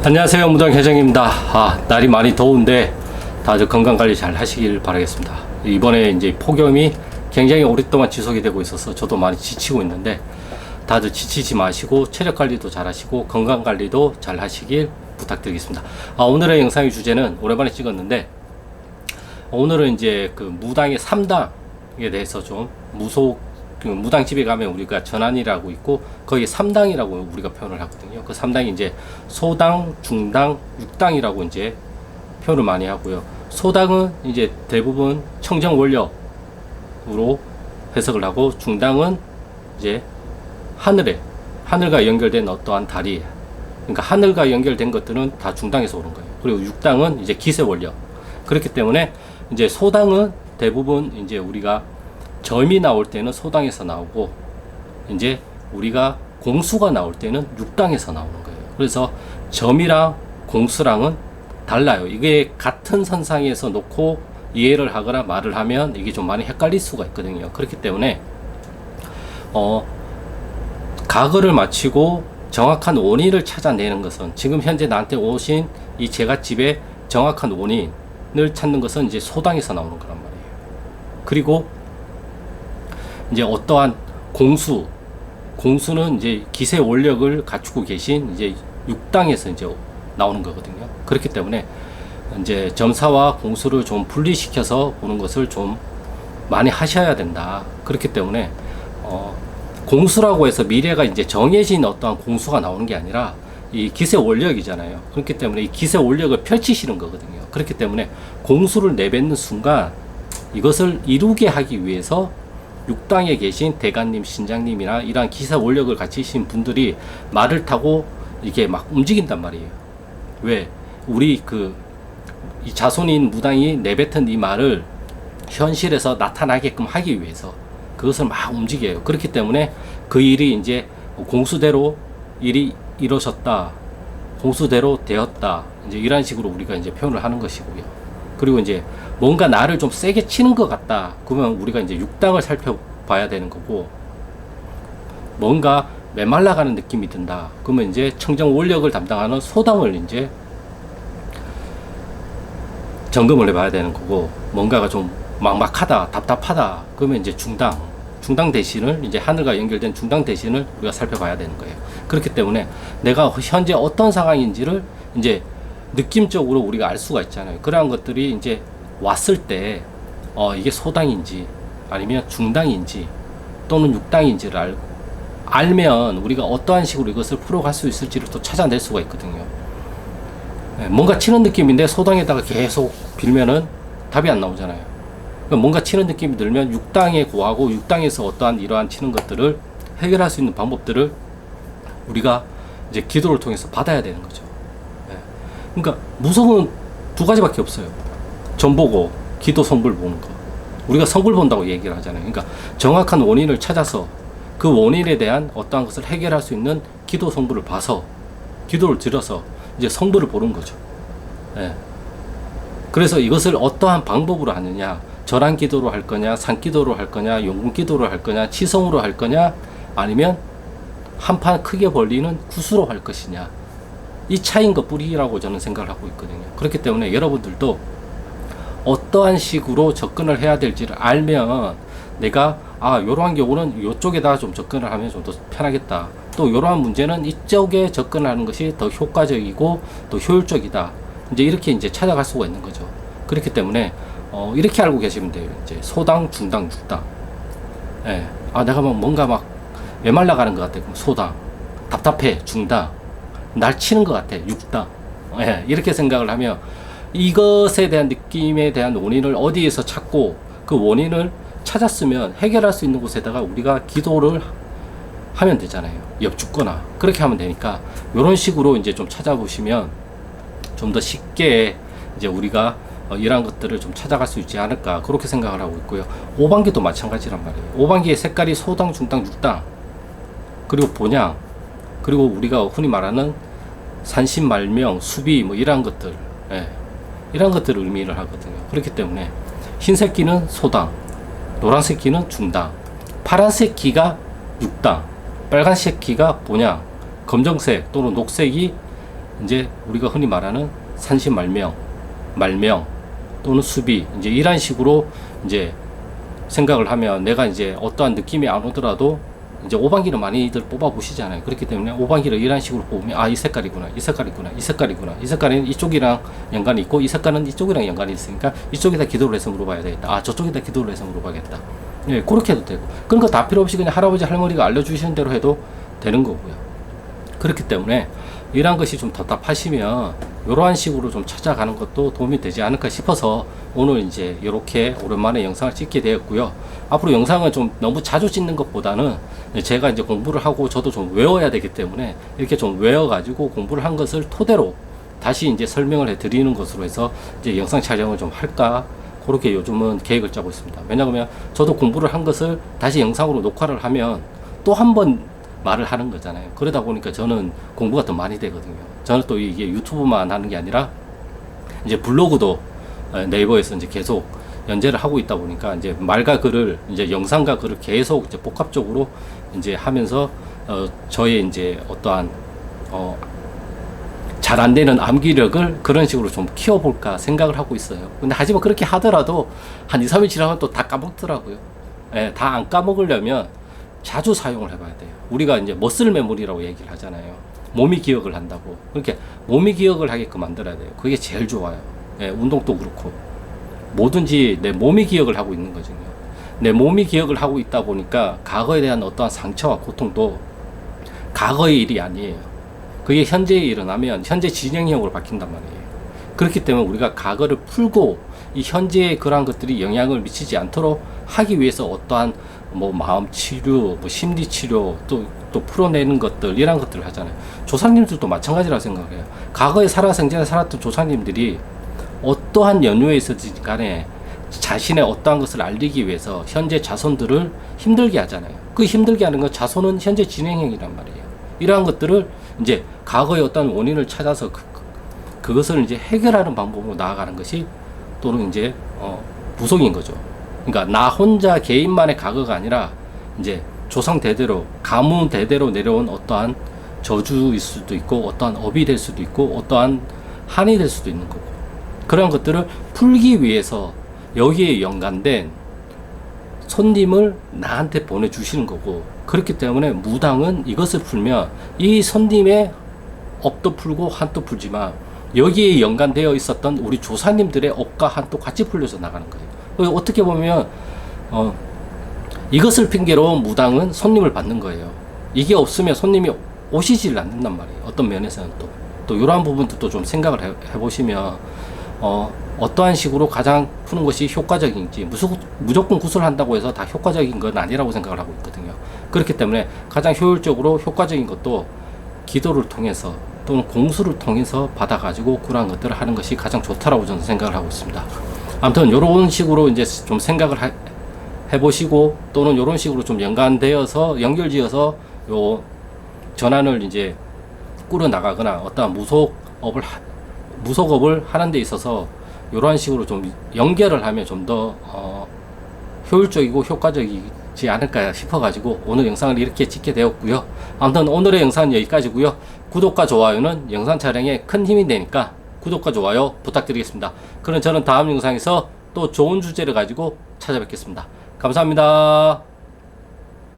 안녕하세요, 무당회장입니다. 날이 많이 더운데 다들 건강관리 잘 하시길 바라겠습니다. 이번에 이제 폭염이 굉장히 오랫동안 지속이 되고 있어서 저도 많이 지치고 있는데 다들 지치지 마시고 체력관리도 잘 하시고 건강관리도 잘 하시길 부탁드리겠습니다. 오늘의 영상의 주제는 오랜만에 찍었는데, 오늘은 이제 그 무당의 3당에 대해서 좀 무당집에 가면 우리가 전환이라고 있고 거기 3당이라고 우리가 표현을 하거든요. 그 3당이 이제 소당, 중당, 육당이라고 이제 표현을 많이 하고요. 소당은 이제 대부분 청정원력으로 해석을 하고, 중당은 이제 하늘과 연결된 어떠한 다리, 그러니까 하늘과 연결된 것들은 다 중당에서 오는 거예요. 그리고 육당은 이제 기세원력. 그렇기 때문에 이제 소당은 대부분 이제 우리가 점이 나올 때는 소당에서 나오고, 이제 우리가 공수가 나올 때는 육당에서 나오는 거예요. 그래서 점이랑 공수랑은 달라요. 이게 같은 선상에서 놓고 이해를 하거나 말을 하면 이게 좀 많이 헷갈릴 수가 있거든요. 그렇기 때문에 가거를 마치고 정확한 원인을 찾아내는 것은, 지금 현재 나한테 오신 이 제갓집의 정확한 원인을 찾는 것은 이제 소당에서 나오는 거란 말이에요. 그리고 이제 어떠한 공수는 이제 기세 원력을 갖추고 계신 이제 육당에서 이제 나오는 거거든요. 그렇기 때문에 이제 점사와 공수를 좀 분리시켜서 보는 것을 좀 많이 하셔야 된다. 그렇기 때문에 공수라고 해서 미래가 이제 정해진 어떠한 공수가 나오는 게 아니라 이 기세 원력이잖아요. 그렇기 때문에 이 기세 원력을 펼치시는 거거든요. 그렇기 때문에 공수를 내뱉는 순간 이것을 이루게 하기 위해서 육당에 계신 대가님, 신장님이나 이러한 기사 원력을 갖추신 분들이 말을 타고 이게 막 움직인단 말이에요. 왜? 우리 이 자손인 무당이 내뱉은 이 말을 현실에서 나타나게끔 하기 위해서 그것을 막 움직여요. 그렇기 때문에 그 일이 이제 공수대로 일이 이루어졌다, 공수대로 되었다, 이제 이런 식으로 우리가 이제 표현을 하는 것이고요. 그리고 이제 뭔가 나를 좀 세게 치는 것 같다, 그러면 우리가 이제 육당을 살펴봐야 되는 거고, 뭔가 메말라가는 느낌이 든다, 그러면 이제 청정 원력을 담당하는 소당을 이제 점검을 해봐야 되는 거고, 뭔가가 좀 막막하다, 답답하다, 그러면 이제 중당 대신을, 이제 하늘과 연결된 중당 대신을 우리가 살펴봐야 되는 거예요. 그렇기 때문에 내가 현재 어떤 상황인지를 이제 느낌적으로 우리가 알 수가 있잖아요. 그러한 것들이 이제 왔을 때 이게 소당인지 아니면 중당인지 또는 육당인지를 알면 우리가 어떠한 식으로 이것을 풀어갈 수 있을지를 또 찾아낼 수가 있거든요. 뭔가 치는 느낌인데 소당에다가 계속 빌면은 답이 안 나오잖아요. 그러니까 뭔가 치는 느낌이 들면 육당에 구하고, 육당에서 어떠한 이러한 치는 것들을 해결할 수 있는 방법들을 우리가 이제 기도를 통해서 받아야 되는 거죠. 그러니까 무속은 두 가지밖에 없어요. 점 보고 기도, 성불 보는 거. 우리가 성불 본다고 얘기를 하잖아요. 그러니까 정확한 원인을 찾아서 그 원인에 대한 어떠한 것을 해결할 수 있는 기도, 성불을 봐서, 기도를 들어서 이제 성불을 보는 거죠. 그래서 이것을 어떠한 방법으로 하느냐, 절한 기도로 할 거냐, 산기도로 할 거냐, 용궁 기도로 할 거냐, 치성으로 할 거냐, 아니면 한판 크게 벌리는 구수로 할 것이냐, 이 차이인 것 뿐이라고 저는 생각을 하고 있거든요. 그렇기 때문에 여러분들도 어떠한 식으로 접근을 해야 될지를 알면, 내가 이러한 경우는 이쪽에다 좀 접근을 하면 좀 더 편하겠다, 또 이러한 문제는 이쪽에 접근을 하는 것이 더 효과적이고 또 효율적이다, 이제 이렇게 이제 찾아갈 수가 있는 거죠. 그렇기 때문에 이렇게 알고 계시면 돼요. 이제 소당, 중당, 육당. 내가 뭔가 메말라가는 것 같아, 그럼 소당. 답답해, 중당. 날 치는 것 같아, 육당. 이렇게 생각을 하면 이것에 대한 느낌에 대한 원인을 어디에서 찾고, 그 원인을 찾았으면 해결할 수 있는 곳에다가 우리가 기도를 하면 되잖아요. 엽죽거나 그렇게 하면 되니까, 이런 식으로 이제 좀 찾아보시면 좀 더 쉽게 이제 우리가 이러한 것들을 좀 찾아갈 수 있지 않을까, 그렇게 생각을 하고 있고요. 오방기도 마찬가지란 말이에요. 오방기의 색깔이 소당, 중당, 육당, 그리고 본향, 그리고 우리가 흔히 말하는 산신말명, 수비, 이러한 것들, 이러한 것들을 의미를 하거든요. 그렇기 때문에 흰색 기는 소당, 노란색 기는 중당, 파란색 기가 육당, 빨간색 기가 본향, 검정색 또는 녹색이 이제 우리가 흔히 말하는 산신말명, 말명 또는 수비 이제 이런 식으로 이제 생각을 하면 내가 이제 어떠한 느낌이 안 오더라도 이제 오방기를 많이들 뽑아 보시잖아요. 그렇기 때문에 오방기를 이런 식으로 뽑으면 아, 이 색깔이구나, 이 색깔이구나, 이 색깔이구나, 이 색깔은 이쪽이랑 연관이 있고 이 색깔은 이쪽이랑 연관이 있으니까 이쪽에다 기도를 해서 물어봐야 되겠다. 아, 저쪽에다 기도를 해서 물어봐야겠다. 예, 그렇게 해도 되고. 그런 거 다 필요 없이 그냥 할아버지 할머니가 알려주시는 대로 해도 되는 거고요. 그렇기 때문에 이러한 것이 좀 답답하시면 이러한 식으로 좀 찾아가는 것도 도움이 되지 않을까 싶어서 오늘 이제 이렇게 오랜만에 영상을 찍게 되었고요. 앞으로 영상은 좀 너무 자주 찍는 것보다는 제가 이제 공부를 하고 저도 좀 외워야 되기 때문에 이렇게 좀 외워가지고 공부를 한 것을 토대로 다시 이제 설명을 해 드리는 것으로 해서 이제 영상 촬영을 좀 할까 그렇게 요즘은 계획을 짜고 있습니다. 왜냐하면 저도 공부를 한 것을 다시 영상으로 녹화를 하면 또 한 번 말을 하는 거잖아요. 그러다 보니까 저는 공부가 더 많이 되거든요. 저는 또 이게 유튜브만 하는 게 아니라 이제 블로그도 네이버에서 이제 계속 연재를 하고 있다 보니까 이제 말과 글을 이제 영상과 글을 계속 이제 복합적으로 이제 하면서 저의 이제 어떠한 잘 안 되는 암기력을 그런 식으로 좀 키워볼까 생각을 하고 있어요. 근데 하지만 그렇게 하더라도 한 2, 3일 지나면 또 다 까먹더라고요. 예, 다 안 까먹으려면 자주 사용을 해봐야 돼요. 우리가 이제 머슬 메모리라고 얘기를 하잖아요. 몸이 기억을 한다고. 그렇게 몸이 기억을 하게끔 만들어야 돼요. 그게 제일 좋아요. 예, 운동도 그렇고. 뭐든지 내 몸이 기억을 하고 있는 거거든요. 내 몸이 기억을 하고 있다 보니까 과거에 대한 어떠한 상처와 고통도 과거의 일이 아니에요. 그게 현재에 일어나면 현재 진행형으로 바뀐단 말이에요. 그렇기 때문에 우리가 과거를 풀고 이 현재의 그러한 것들이 영향을 미치지 않도록 하기 위해서 어떠한 뭐 마음 치료, 뭐 심리 치료, 또 풀어내는 것들, 이런 것들을 하잖아요. 조상님들도 마찬가지라고 생각해요. 과거에 살아생전에 살았던 조상님들이 어떠한 연유에 있었든 간에 자신의 어떠한 것을 알리기 위해서 현재 자손들을 힘들게 하잖아요. 그 힘들게 하는 건 자손은 현재 진행형이란 말이에요. 이러한 것들을 이제 과거의 어떤 원인을 찾아서 그것을 이제 해결하는 방법으로 나아가는 것이 또는 이제 부속인 거죠. 그러니까 나 혼자 개인만의 과거가 아니라 이제 조상 대대로 가문 대대로 내려온 어떠한 저주일 수도 있고 어떠한 업이 될 수도 있고 어떠한 한이 될 수도 있는 거고 그런 것들을 풀기 위해서 여기에 연관된 손님을 나한테 보내주시는 거고 그렇기 때문에 무당은 이것을 풀면 이 손님의 업도 풀고 한도 풀지만 여기에 연관되어 있었던 우리 조사님들의 업과 한도 같이 풀려서 나가는 거예요. 어떻게 보면 이것을 핑계로 무당은 손님을 받는 거예요. 이게 없으면 손님이 오시질 않는단 말이에요. 어떤 면에서는 또 이러한 부분도 좀 생각을 해보시면 어떠한 식으로 가장 푸는 것이 효과적인지 무조건 구슬한다고 해서 다 효과적인 건 아니라고 생각을 하고 있거든요. 그렇기 때문에 가장 효율적으로 효과적인 것도 기도를 통해서 또는 공수를 통해서 받아가지고 그러한 것들을 하는 것이 가장 좋다라고 저는 생각을 하고 있습니다. 아무튼 이런 식으로 이제 좀 생각을 해보시고 또는 이런 식으로 좀 연관되어서 연결지어서 요 전환을 이제 꾸려 나가거나 어떠한 무속업을 하는 데 있어서 이러한 식으로 좀 연결을 하면 좀 더 효율적이고 효과적이지 않을까 싶어가지고 오늘 영상을 이렇게 찍게 되었고요. 아무튼 오늘의 영상은 여기까지고요. 구독과 좋아요는 영상 촬영에 큰 힘이 되니까 구독과 좋아요 부탁드리겠습니다. 그럼 저는 다음 영상에서 또 좋은 주제를 가지고 찾아뵙겠습니다. 감사합니다.